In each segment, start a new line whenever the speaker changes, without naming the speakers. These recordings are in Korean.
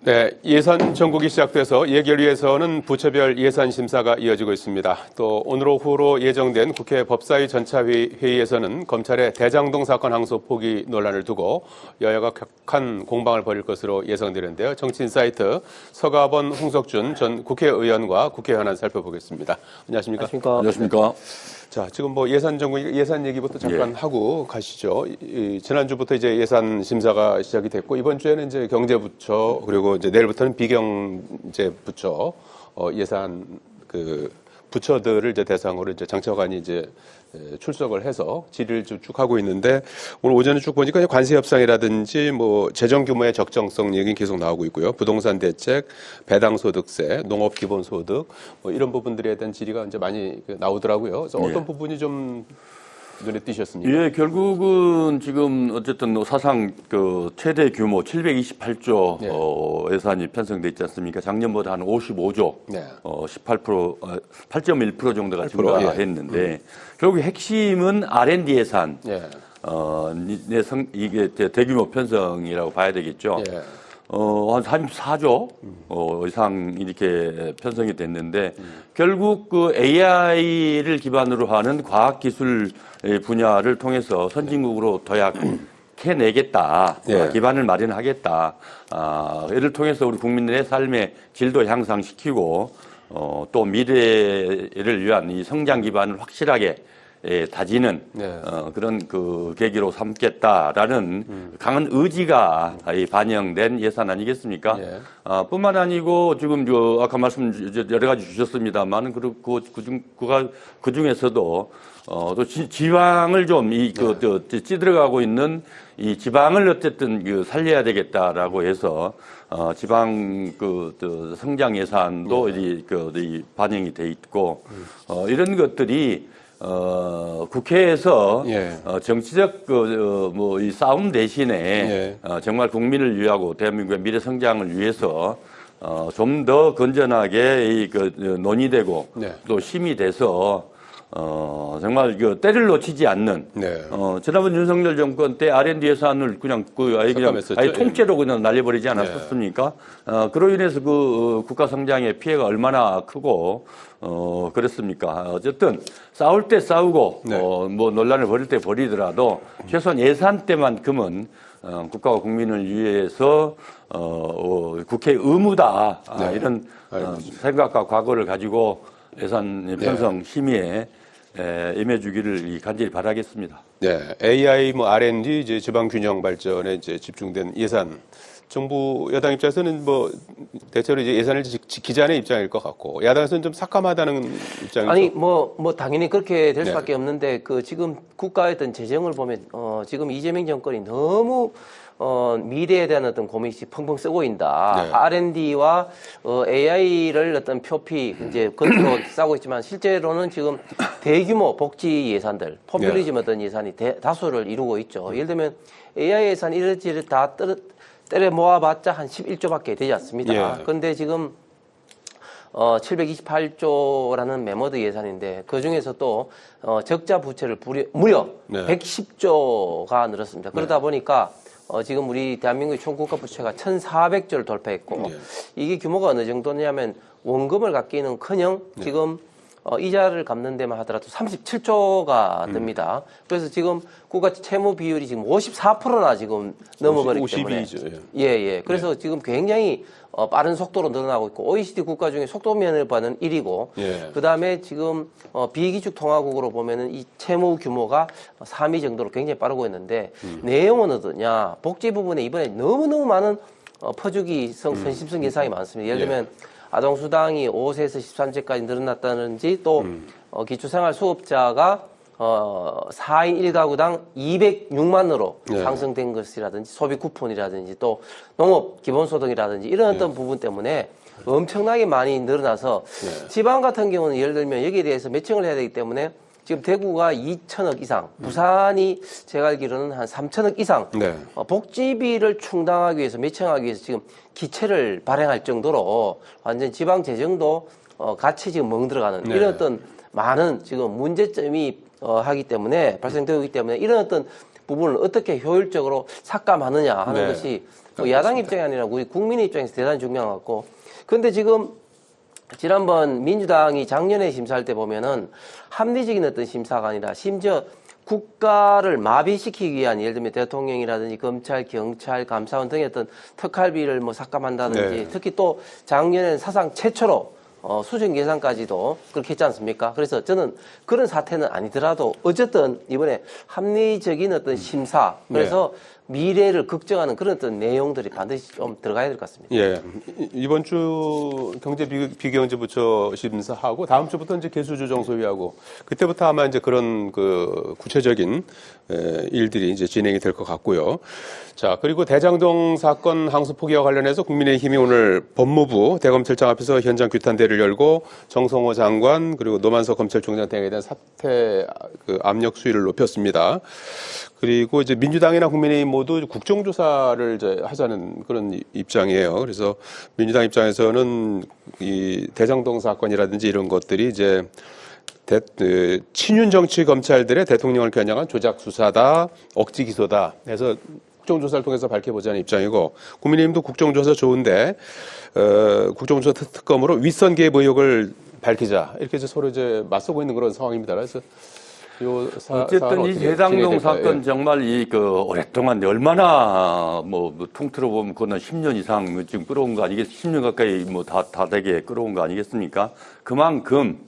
네, 예산 전국이 시작돼서 예결위에서는 부처별 예산 심사가 이어지고 있습니다. 또 오늘 오후로 예정된 국회 법사위 전차회의에서는 검찰의 대장동 사건 항소 포기 논란을 두고 여야가 격한 공방을 벌일 것으로 예상되는데요. 정치인사이트 서가번 홍석준 전 국회의원과 국회 현안 살펴보겠습니다. 안녕하십니까?
안녕하십니까?
자, 지금 뭐 예산 전국 예산 얘기부터 잠깐 하고 가시죠. 지난주부터 이제 예산 심사가 시작이 됐고 이번 주에는 이제 경제부처 그리고 이제 내일부터는 비경제부처 예산 부처들을 이제 대상으로 이제 장차관이 이제 출석을 해서 질의를 쭉 하고 있는데 오늘 오전에 쭉 보니까 관세 협상이라든지 뭐 재정 규모의 적정성 얘기는 계속 나오고 있고요. 부동산 대책, 배당 소득세, 농업 기본 소득 뭐 이런 부분들에 대한 질의가 이제 많이 나오더라고요. 그래서 어떤 부분이 좀 눈에 띄셨습니까?
예, 결국은 지금 어쨌든 사상 최대 규모 728조 예산이 편성돼 있지 않습니까? 작년보다 한 55조, 8.1% 정도가 증가했는데 결국 핵심은 R&D 예산, 이게 대규모 편성이라고 봐야 되겠죠. 한 44조 이상 이렇게 편성이 됐는데 결국 그 AI를 기반으로 하는 과학기술 분야를 통해서 선진국으로 도약해내겠다, 기반을 마련하겠다. 이를 통해서 우리 국민들의 삶의 질도 향상시키고 또 미래를 위한 이 성장 기반을 확실하게 다지는 그런 계기로 삼겠다라는 강한 의지가 반영된 예산 아니겠습니까? 뿐만 아니고 지금 아까 말씀 여러 가지 주셨습니다만 그 중에서도 또 지방을 좀 찌들어가고 있는 이 지방을 어쨌든 살려야 되겠다라고 해서 지방 성장 예산도 반영이 돼 있고 이런 것들이 국회에서 정치적 이 싸움 대신에 정말 국민을 위하고 대한민국의 미래 성장을 위해서 좀 더 건전하게 논의되고 또 심의돼서 정말 때를 놓치지 않는 지난번 윤석열 정권 때 R&D 예산을 그냥 아예 통째로 그냥 날려버리지 않았었습니까? 그로 인해서 국가 성장의 피해가 얼마나 크고 그랬습니까? 어쨌든 싸울 때 싸우고 뭐 논란을 벌일 때 벌이더라도 최소한 예산 때만큼은 국가와 국민을 위해서 국회 의무다 이런 생각과 각오를 가지고 예산 편성 심의에 임해주기를 간절히 바라겠습니다.
네, AI, R&D, 이제 지방 균형 발전에 이제 집중된 예산. 정부 여당 입장에서는 뭐 대체로 이제 예산을 지키자는 입장일 것 같고 야당에서는 좀 삭감하다는 입장이죠.
아니 뭐 당연히 그렇게 될 수밖에 없는데 지금 국가의 어떤 재정을 보면 지금 이재명 정권이 너무 미래에 대한 어떤 고민이 펑펑 쓰고 있다. R&D와 AI를 어떤 표피 이제 겉으로 싸고 있지만 실제로는 지금 대규모 복지 예산들, 포퓰리즘 어떤 예산이 다수를 이루고 있죠. 예를 들면 AI 예산 이렇지를 다 때려 모아봤자 한 11조밖에 되지 않습니다. 그런데 지금 728조라는 메모드 예산인데 그 중에서 또 적자 부채를 무려 110조가 늘었습니다. 그러다 보니까 지금 우리 대한민국의 총 국가 부채가 1,400조를 돌파했고 이게 규모가 어느 정도냐면 원금을 갚기는커녕 지금 이자를 갚는 데만 하더라도 37조가 듭니다. 그래서 지금 국가 채무 비율이 지금 54%나 지금 넘어버리기 때문에 52죠. 그래서 지금 굉장히 빠른 속도로 늘어나고 있고 OECD 국가 중에 속도면을 봐는 1위고 그다음에 지금 비기축 통화국으로 보면은 이 채무 규모가 3위 정도로 굉장히 빠르고 있는데 내용은 어떠냐? 복지 부분에 이번에 너무너무 많은 퍼주기성 선심성 예산이 많습니다. 예를 들면 아동수당이 5세에서 13세까지 늘어났다든지 또 기초생활 수급자가 4인 1가구당 206만으로 상승된 것이라든지 소비 쿠폰이라든지 또 농업 기본소득이라든지 이런 어떤 부분 때문에 엄청나게 많이 늘어나서 지방 같은 경우는 예를 들면 여기에 대해서 매칭을 해야 되기 때문에 지금 대구가 2천억 이상, 부산이 제가 알기로는 한 3천억 이상 복지비를 충당하기 위해서 매칭하기 위해서 지금 기체를 발행할 정도로 완전 지방 재정도 같이 지금 멍들어가는 이런 어떤 많은 지금 문제점이 하기 때문에 발생되기 때문에 이런 어떤 부분을 어떻게 효율적으로 삭감하느냐 하는
네.
것이 뭐 야당 입장이 아니라 우리 국민의 입장에서 대단히 중요한 것 같고, 그런데 지금 지난번 민주당이 작년에 심사할 때 보면은 합리적인 어떤 심사가 아니라 심지어 국가를 마비시키기 위한, 예를 들면 대통령이라든지 검찰, 경찰, 감사원 등의 어떤 특활비를 뭐 삭감한다든지,
네.
특히 또 작년에는 사상 최초로 수정 예산까지도 그렇게 했지 않습니까? 그래서 저는 그런 사태는 아니더라도 어쨌든 이번에 합리적인 어떤 심사, 그래서 미래를 걱정하는 그런 어떤 내용들이 반드시 좀 들어가야 될 것 같습니다.
예. 이번 주 비경제부처 심사하고 다음 주부터 이제 개수조정 소위하고 그때부터 아마 이제 그런 그 구체적인 일들이 이제 진행이 될 것 같고요. 자, 그리고 대장동 사건 항소 포기와 관련해서 국민의힘이 오늘 법무부 대검찰청 앞에서 현장 규탄대를 열고 정성호 장관 그리고 노만석 검찰총장 등에 대한 사퇴 그 압력 수위를 높였습니다. 그리고 이제 민주당이나 국민의힘 모두 국정조사를 이제 하자는 그런 입장이에요. 그래서 민주당 입장에서는 이 대장동 사건이라든지 이런 것들이 이제 친윤 정치 검찰들의 대통령을 겨냥한 조작 수사다, 억지 기소다 해서 국정조사를 통해서 밝혀보자는 입장이고, 국민의힘도 국정조사 좋은데 국정조사 특검으로 윗선 개입 의혹을 밝히자 이렇게 이제 서로 이제 맞서고 있는 그런 상황입니다. 그래서
어쨌든 이 대장동 사건
예.
정말 오랫동안 얼마나 뭐 통틀어 보면 그건 10년 이상 지금 끌어온 거 아니겠, 10년 가까이 뭐 다 되게 끌어온 거 아니겠습니까? 그만큼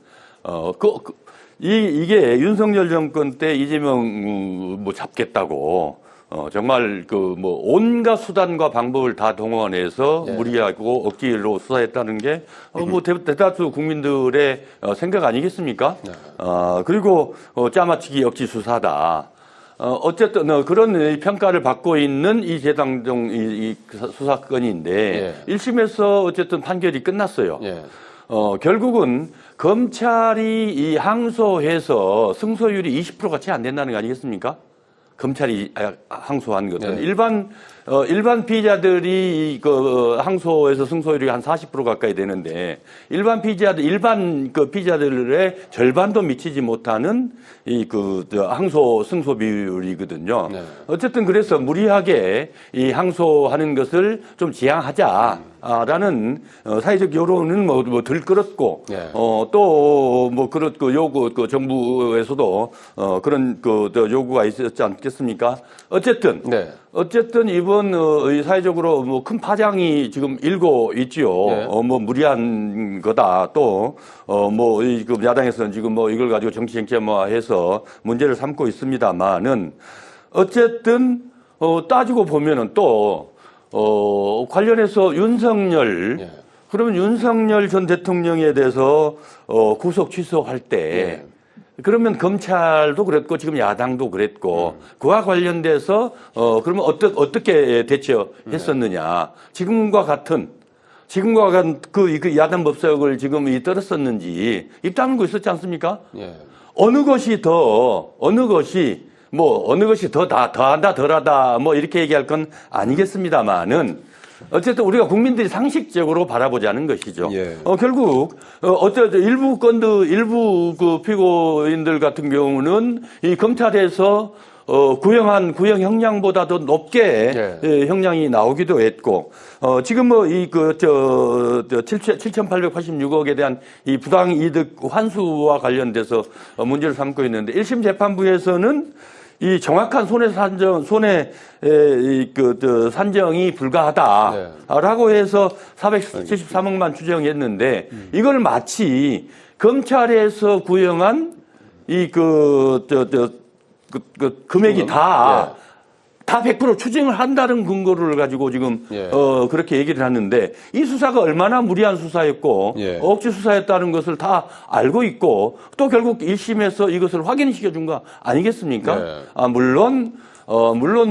이게 윤석열 정권 때 이재명 뭐 잡겠다고 정말 뭐 온갖 수단과 방법을 다 동원해서 무리하고 억지로 수사했다는 게 뭐 대다수 국민들의 생각 아니겠습니까? 그리고 짜맞추기 억지 수사다. 어쨌든 그런 평가를 받고 있는 이 대장동 이 수사건인데 1심에서 어쨌든 판결이 끝났어요. 결국은 검찰이 이 항소해서 승소율이 20%가 채 안 된다는 거 아니겠습니까? 검찰이 항소한 것은 일반 피의자들이 항소에서 승소율이 한 40% 가까이 되는데 일반 피의자들의 절반도 미치지 못하는 항소 승소 비율이거든요. 어쨌든 그래서 무리하게 이 항소하는 것을 좀 지양하자라는 사회적 여론은 뭐 들끓었고 또 뭐 그렇고 요구 정부에서도 그런 요구가 있었지 않겠습니까? 어쨌든 이번 사회적으로 뭐 큰 파장이 지금 일고 있지요. 뭐 무리한 거다. 또 뭐 야당에서는 지금 뭐 이걸 가지고 정치 쟁점화해서 문제를 삼고 있습니다만은 어쨌든 따지고 보면은 또 관련해서 윤석열 그러면 윤석열 전 대통령에 대해서 구속 취소할 때 그러면 검찰도 그랬고 지금 야당도 그랬고 그와 관련돼서 그러면 어떻게 대처했었느냐. 지금과 같은 그 야당 법사역을 지금 떨었었는지 입 다물고 있었지 않습니까? 어느 것이 더 더한다 덜하다 뭐 이렇게 얘기할 건 아니겠습니다만은 어쨌든 우리가 국민들이 상식적으로 바라보자는 것이죠. 결국 어쨌든 일부 그 피고인들 같은 경우는 이 검찰에서 구형 형량보다도 높게 형량이 나오기도 했고 지금 뭐 7,886억에 대한 이 부당 이득 환수와 관련돼서 문제를 삼고 있는데 1심 재판부에서는 이 정확한 산정이 불가하다라고 해서 473억만 추정했는데 이걸 마치 검찰에서 구형한 금액이 다 100% 추징을 한다는 근거를 가지고 지금 그렇게 얘기를 하는데 이 수사가 얼마나 무리한 수사였고 억지 수사였다는 것을 다 알고 있고 또 결국 1심에서 이것을 확인시켜 준 거 아니겠습니까? 물론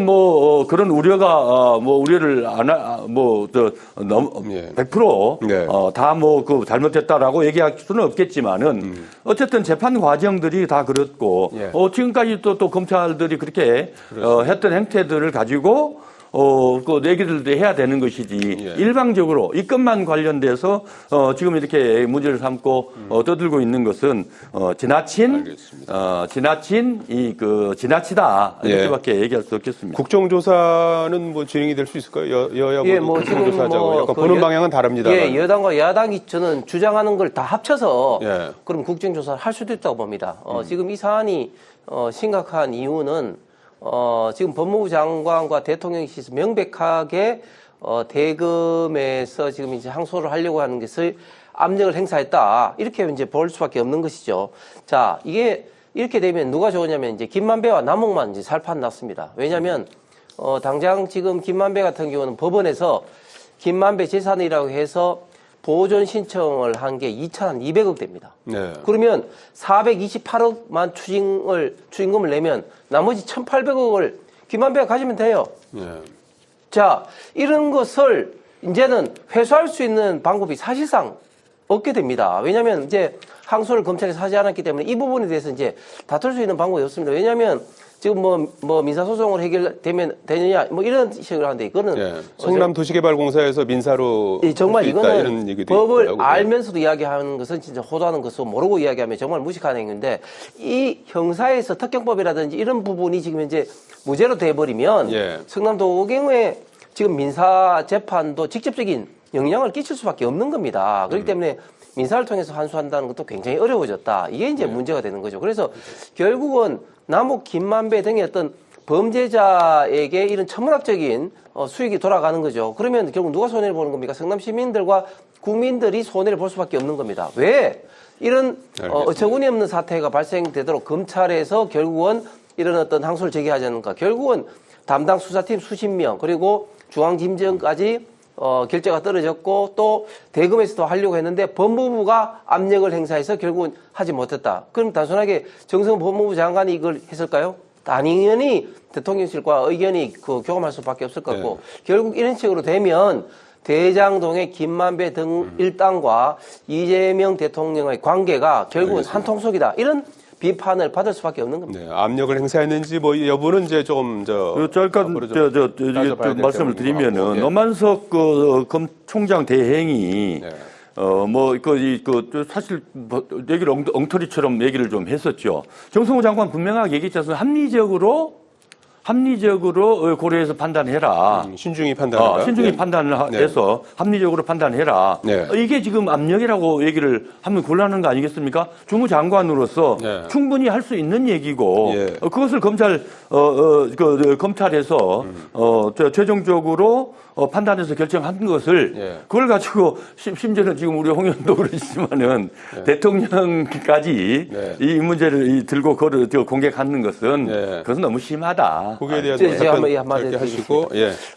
뭐 그런 우려가 뭐 우려를 너무 100% 다 뭐 잘못했다라고 얘기할 수는 없겠지만은 어쨌든 재판 과정들이 다 그렇고 지금까지 또 검찰들이 그렇게 했던 행태들을 가지고 그 얘기들도 해야 되는 것이지
예.
일방적으로 이 건만 관련돼서 지금 이렇게 문제를 삼고 떠들고 있는 것은 지나친 지나치다 이렇게밖에 얘기할 수 없겠습니다.
국정조사는 뭐 진행이 될 수 있을까요? 여야부
예, 뭐 지금
국정조사하자고 약간
그
보는 방향은 다릅니다.
예, 여당과 야당이 저는 주장하는 걸 다 합쳐서
예.
그럼 국정조사를 할 수도 있다고 봅니다. 지금 이 사안이 심각한 이유는 지금 법무부 장관과 대통령실에서 명백하게 대검에서 지금 이제 항소를 하려고 하는 것을 압력을 행사했다. 이렇게 이제 볼 수밖에 없는 것이죠. 자, 이게 이렇게 되면 누가 좋으냐면 이제 김만배와 남욱만 이제 살판 났습니다. 왜냐하면 당장 지금 김만배 같은 경우는 법원에서 김만배 재산이라고 해서 보존 신청을 한 게 2,200억 됩니다.
네.
그러면 428억만 추징금을 내면 나머지 1,800억을 김만배가 가지면 돼요.
네.
자, 이런 것을 이제는 회수할 수 있는 방법이 사실상 없게 됩니다. 왜냐하면 이제 항소를 검찰에서 하지 않았기 때문에 이 부분에 대해서 이제 다툴 수 있는 방법이 없습니다. 왜냐하면 지금 뭐 민사소송으로 해결되면 되느냐 뭐 이런 식으로 하는데 이거는
예. 성남도시개발공사에서 민사로
정말
할수 있다,
이거는
이런 얘기도
법을
있더라고요.
알면서도 이야기하는 것은 진짜 호도하는 것으로 모르고 이야기하면 정말 무식한 행위인데 이 형사에서 특경법이라든지 이런 부분이 지금 현재 무죄로 돼버리면
예.
성남도경의 지금 민사 재판도 직접적인 영향을 끼칠 수밖에 없는 겁니다. 그렇기 때문에 민사를 통해서 환수한다는 것도 굉장히 어려워졌다. 이게 이제 문제가 되는 거죠. 그래서 결국은 남욱, 김만배 등의 어떤 범죄자에게 이런 천문학적인 수익이 돌아가는 거죠. 그러면 결국 누가 손해를 보는 겁니까? 성남 시민들과 국민들이 손해를 볼 수밖에 없는 겁니다. 왜? 이런 어처구니 없는 사태가 발생되도록 검찰에서 결국은 이런 어떤 항소를 제기하지 않는가. 결국은 담당 수사팀 수십 명 그리고 중앙지검까지 결재가 떨어졌고 또 대검에서도 하려고 했는데 법무부가 압력을 행사해서 결국은 하지 못했다. 그럼 단순하게 정성훈 법무부 장관이 이걸 했을까요? 당연히 대통령실과 의견이 교감할 수밖에 없을 것 같고 결국 이런 식으로 되면 대장동의 김만배 등 일당과 이재명 대통령의 관계가 결국은 한통속이다. 이런 비판을 받을 수밖에 없는 겁니다.
네, 압력을 행사했는지 뭐 여부는 이제 조금
잠깐 말씀을 드리면은 노만석 검 총장 대행이 사실 얘기를 엉터리처럼 얘기를 좀 했었죠. 정성호 장관 분명하게 얘기했지 않습니까? 합리적으로 고려해서 판단해라.
신중히 판단해라.
신중히 판단을 해서 합리적으로 판단해라. 이게 지금 압력이라고 얘기를 하면 곤란한 거 아니겠습니까? 주무장관으로서 충분히 할 수 있는 얘기고 그것을 검찰에서 최종적으로 판단해서 결정한 것을 그걸 가지고 심지어는 지금 우리 홍현도 그러시지만은 대통령까지 이 문제를 들고 공격하는 것은 그것은 너무 심하다.
거기에 대한
한마디
하시고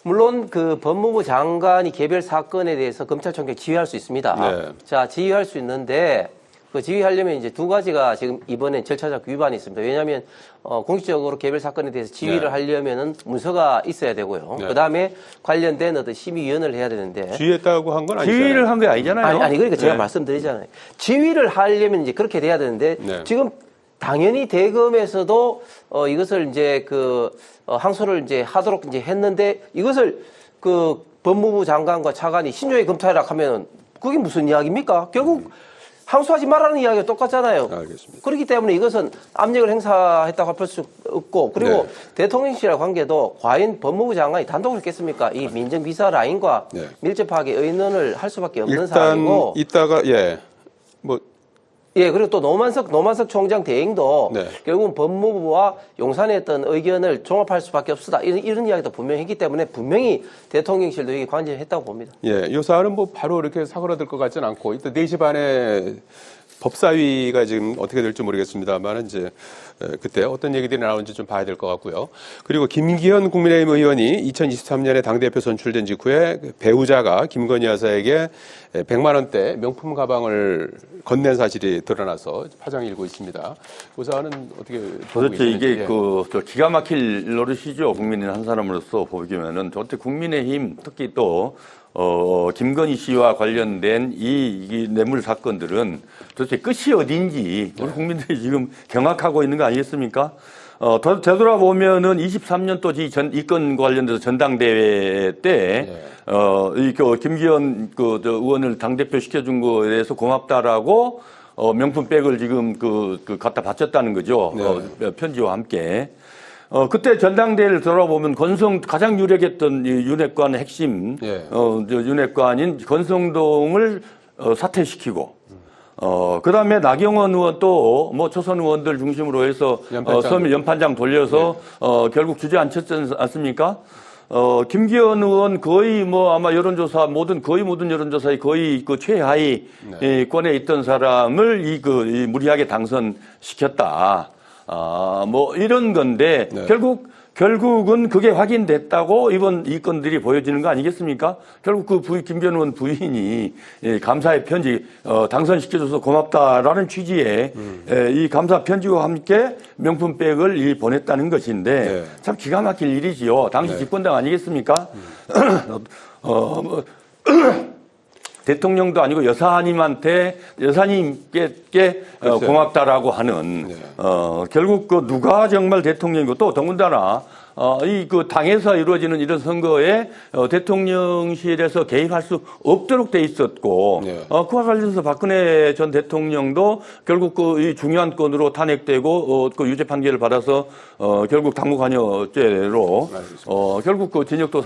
물론 그 법무부 장관이 개별 사건에 대해서 검찰총장이 지휘할 수 있습니다. 자, 지휘할 수 있는데 그 지휘하려면 이제 두 가지가 지금 이번엔 절차적 위반이 있습니다. 왜냐하면 공식적으로 개별 사건에 대해서 지휘를 하려면은 문서가 있어야 되고요. 그 다음에 관련된 어떤 심의위원회를 해야 되는데
지휘했다고 한 건 아니잖아요.
지휘를 한 게 아니잖아요.
아니 그러니까 제가 말씀드리잖아요. 지휘를 하려면 이제 그렇게 돼야 되는데 지금 당연히 대검에서도 이것을 이제 항소를 이제 하도록 이제 했는데 이것을 법무부 장관과 차관이 신중히 검토하라 하면 그게 무슨 이야기입니까? 결국 항소하지 말라는 이야기가 똑같잖아요.
알겠습니다.
그렇기 때문에 이것은 압력을 행사했다고 할 수 없고 그리고 대통령실의 관계도 과연 법무부 장관이 단독으로 했겠습니까? 이 민정비서 라인과 밀접하게 의논을 할 수밖에 없는 상황이고
이따가
그리고 또 노만석 총장 대행도 결국은 법무부와 용산의 어떤 의견을 종합할 수밖에 없다. 이런 이야기도 분명히 했기 때문에 분명히 대통령실도 이게 관여했다고 봅니다.
이 사안은 뭐 바로 이렇게 사그라들 것 같지는 않고 이따 4시 반에 법사위가 지금 어떻게 될지 모르겠습니다만 이제 그때 어떤 얘기들이 나오는지 좀 봐야 될 것 같고요. 그리고 김기현 국민의힘 의원이 2023년에 당대표 선출된 직후에 배우자가 김건희 여사에게 100만 원대 명품 가방을 건넨 사실이 드러나서 파장이 일고 있습니다. 그 사안은 어떻게 보고
도대체
계시는지.
이게 기가 막힐 노릇이죠. 국민의 한 사람으로서 보기면은 도대체 국민의힘 특히 또 김건희 씨와 관련된 이 뇌물 사건들은 도대체 끝이 어딘지 우리 국민들이 지금 경악하고 있는 거 아니겠습니까? 되돌아보면은 23년도 이건 관련돼서 전당대회 때, 김기현 의원을 당대표 시켜준 거에 대해서 고맙다라고, 명품백을 지금 갖다 바쳤다는 거죠. 편지와 함께. 그때 전당대회를 돌아보면 가장 유력했던 이 윤핵관 핵심, 윤핵관인 권성동을 사퇴시키고, 그 다음에 나경원 의원 또, 초선 의원들 중심으로 해서, 연판장 돌려서, 결국 주저앉혔지 않습니까? 김기현 의원 거의 아마 거의 모든 여론조사에 거의 최하위 권에 있던 사람을 무리하게 당선시켰다. 이런 건데, 결국은 그게 확인됐다고 이번 이 건들이 보여지는 거 아니겠습니까? 결국 김기현 의원 부인이 감사의 편지, 당선시켜줘서 고맙다라는 취지의 이 감사 편지와 함께 명품백을 보냈다는 것인데 참 기가 막힐 일이지요. 당시 집권당 아니겠습니까? 대통령도 아니고 여사님께 고맙다라고 하는, 결국 누가 정말 대통령이고 또 더군다나, 당에서 이루어지는 이런 선거에, 대통령실에서 개입할 수 없도록 돼 있었고, 그와 관련해서 박근혜 전 대통령도 결국 이 중요한 건으로 탄핵되고, 유죄 판결을 받아서, 결국 당무관여죄로, 결국 진역도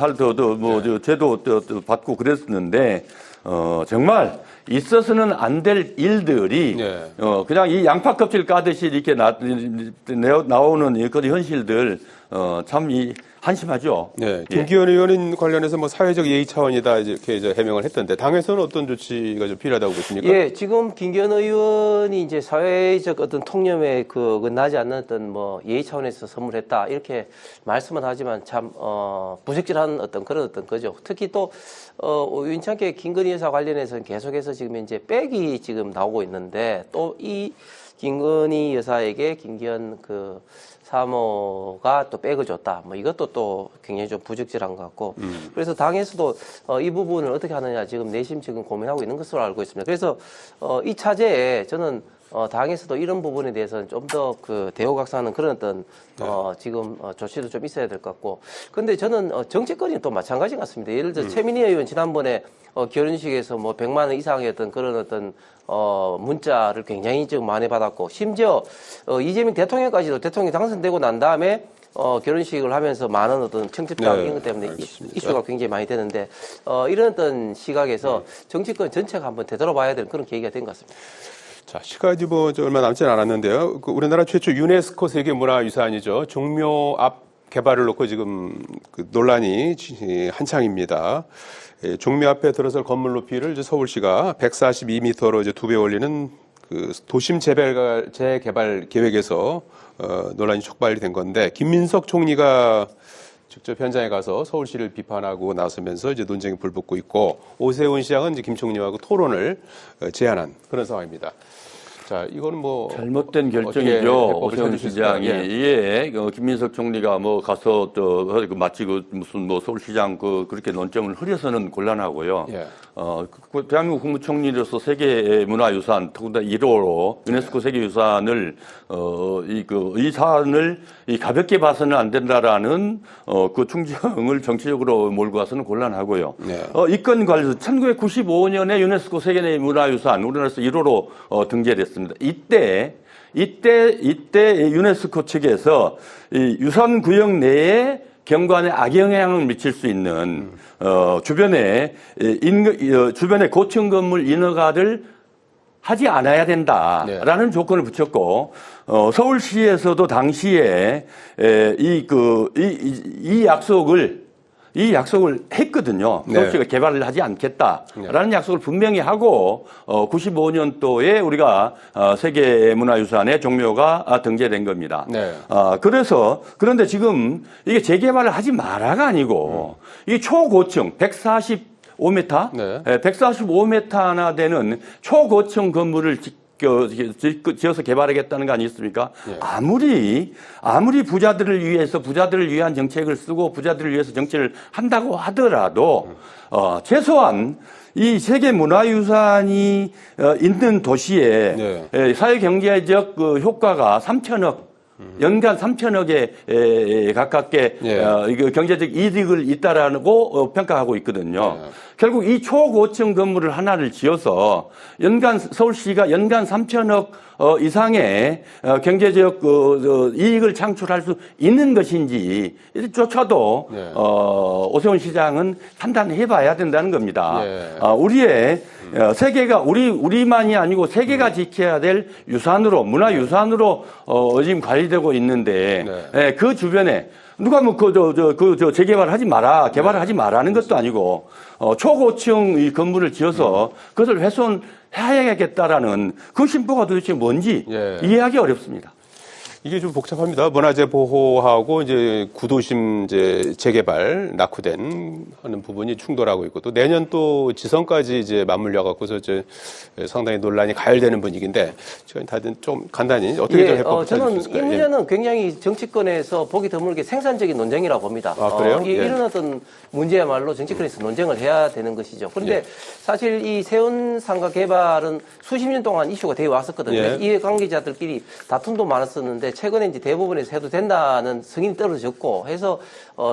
죄도 받고 그랬었는데, 정말 있어서는 안 될 일들이 그냥 이 양파 껍질 까듯이 이렇게 나오는 그런 현실들 참 한심하죠.
김기현 의원인 관련해서 사회적 예의 차원이다 이렇게 해명을 했던데 당에서는 어떤 조치가 좀 필요하다고 보십니까?
예, 지금 김기현 의원이 이제 사회적 어떤 통념에 나지 않는 어떤 예의 차원에서 선물했다 이렇게 말씀은 하지만 참 부적절한 그런 거죠. 특히 또 우연찮게 김건희 여사 관련해서는 계속해서 지금 이제 백이 지금 나오고 있는데 또 이 김건희 여사에게 김기현 사모가 또 백을 줬다. 이것도 또 굉장히 좀 부적절한 것 같고. 그래서 당에서도 이 부분을 어떻게 하느냐 지금 내심 지금 고민하고 있는 것으로 알고 있습니다. 그래서 이 차제에 저는 당에서도 이런 부분에 대해서는 좀 더 대우각성하는 그런 지금 조치도 좀 있어야 될 것 같고. 근데 저는 정치권이 또 마찬가지 같습니다. 예를 들어 최민희 의원 지난번에 결혼식에서 100만 원 이상의 그런 문자를 굉장히 좀 많이 받았고, 심지어 이재명 대통령까지도 대통령이 당선되고 난 다음에 결혼식을 하면서 많은 청첩장 이런 것 때문에 이슈가 굉장히 많이 되는데 이런 시각에서 정치권 전체가 한번 되돌아봐야 될 그런 계기가 된 것 같습니다.
자, 시간이 얼마 남지 않았는데요. 우리나라 최초 유네스코 세계문화유산이죠. 종묘 앞 개발을 놓고 지금 논란이 한창입니다. 종묘 앞에 들어설 건물 높이를 서울시가 142m로 2배 올리는 도심 재개발 계획에서 논란이 촉발이 된 건데 김민석 총리가 직접 현장에 가서 서울시를 비판하고 나서면서 논쟁이 불붙고 있고 오세훈 시장은 김 총리하고 토론을 제안한 그런 상황입니다. 자, 이거는
잘못된 결정이죠. 오세훈 시장이. 김민석 총리가 가서 마치 무슨 서울시장 그렇게 논점을 흐려서는 곤란하고요. 대한민국 국무총리로서 세계문화유산, 더군다나 1호로 유네스코 세계유산을, 이 사안을 가볍게 봐서는 안 된다라는, 충정을 정치적으로 몰고 가서는 곤란하고요. 이 건 관련해서 1995년에 유네스코 세계문화유산, 우리나라에서 1호로 등재됐습니다. 이때 유네스코 측에서 이 유산 구역 내에 경관에 악영향을 미칠 수 있는 주변에 고층 건물 인허가를 하지 않아야 된다라는 조건을 붙였고 서울시에서도 당시에 이 약속을 했거든요. 서울시가 개발을 하지 않겠다라는 약속을 분명히 하고 95년도에 우리가 세계문화유산의 종묘가 등재된 겁니다. 그런데 지금 이게 재개발을 하지 마라가 아니고 이게 초고층 145m, 145m나 되는 초고층 건물을 지어서 개발하겠다는 거 아니겠습니까? 아무리 부자들을 위한 정책을 쓰고 부자들을 위해서 정책을 한다고 하더라도 최소한 이 세계 문화유산이 있는 도시에 사회 경제적 효과가 3천억 연간 3천억에 가깝게 이거 경제적 이득을 잇따라고 평가하고 있거든요. 결국 이 초고층 건물을 하나를 지어서 서울시가 연간 3천억 이상의 경제적 이익을 창출할 수 있는 것인지 이조차도 오세훈 시장은 판단해봐야 된다는 겁니다. 우리의 세계가 우리만이 아니고 세계가 지켜야 될 유산으로 문화유산으로 지금 관리되고 있는데 그 주변에 누가 뭐 재개발을 하지 마라, 개발을 하지 마라는 것도 아니고 초고층 이 건물을 지어서 그것을 훼손해야겠다라는 그 심보가 도대체 뭔지 이해하기 어렵습니다.
이게 좀 복잡합니다. 문화재 보호하고 이제 구도심 이제 재개발 낙후된 하는 부분이 충돌하고 있고 또 내년 또 지선까지 이제 맞물려 갖고서 이제 상당히 논란이 가열되는 분위기인데 시간이 다들 좀 간단히 어떻게 좀 해법을 찾을 수 있을까요?
저는 이 문제는 굉장히 정치권에서 보기 드물게 생산적인 논쟁이라고 봅니다.
아, 그래요?
이런 어떤 문제야말로 정치권에서 논쟁을 해야 되는 것이죠. 그런데 사실 이 세운상가 개발은 수십 년 동안 이슈가 되어 왔었거든요. 이해관계자들끼리 다툼도 많았었는데 최근에 이제 대부분에서 해도 된다는 승인이 떨어졌고 해서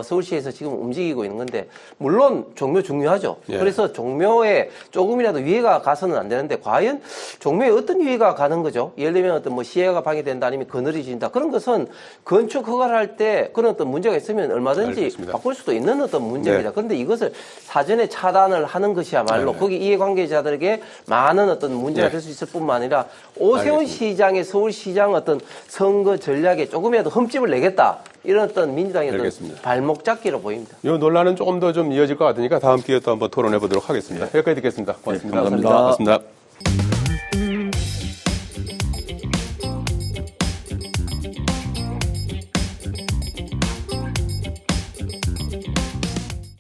서울시에서 지금 움직이고 있는 건데 물론 종묘 중요하죠. 그래서 종묘에 조금이라도 위해가 가서는 안 되는데 과연 종묘에 어떤 위해가 가는 거죠? 예를 들면 어떤 뭐 시야가 방해된다 아니면 그늘이진다 그런 것은 건축 허가를 할 때 그런 어떤 문제가 있으면 얼마든지
알겠습니다.
바꿀 수도 있는 어떤 문제입니다. 그런데 이것을 사전에 차단을 하는 것이야말로 거기 이해관계자들에게 많은 어떤 문제가 될 수 있을 뿐만 아니라 오세훈 시장의 서울시장 어떤 선거 전략에 조금이라도 흠집을 내겠다. 이런 어떤 민주당의 어떤 발목 잡기로 보입니다.
이 논란은 조금 더 좀 이어질 것 같으니까 다음 기회에 또 한번 토론해 보도록 하겠습니다. 여기까지 듣겠습니다. 고맙습니다.
감사합니다.
고맙습니다.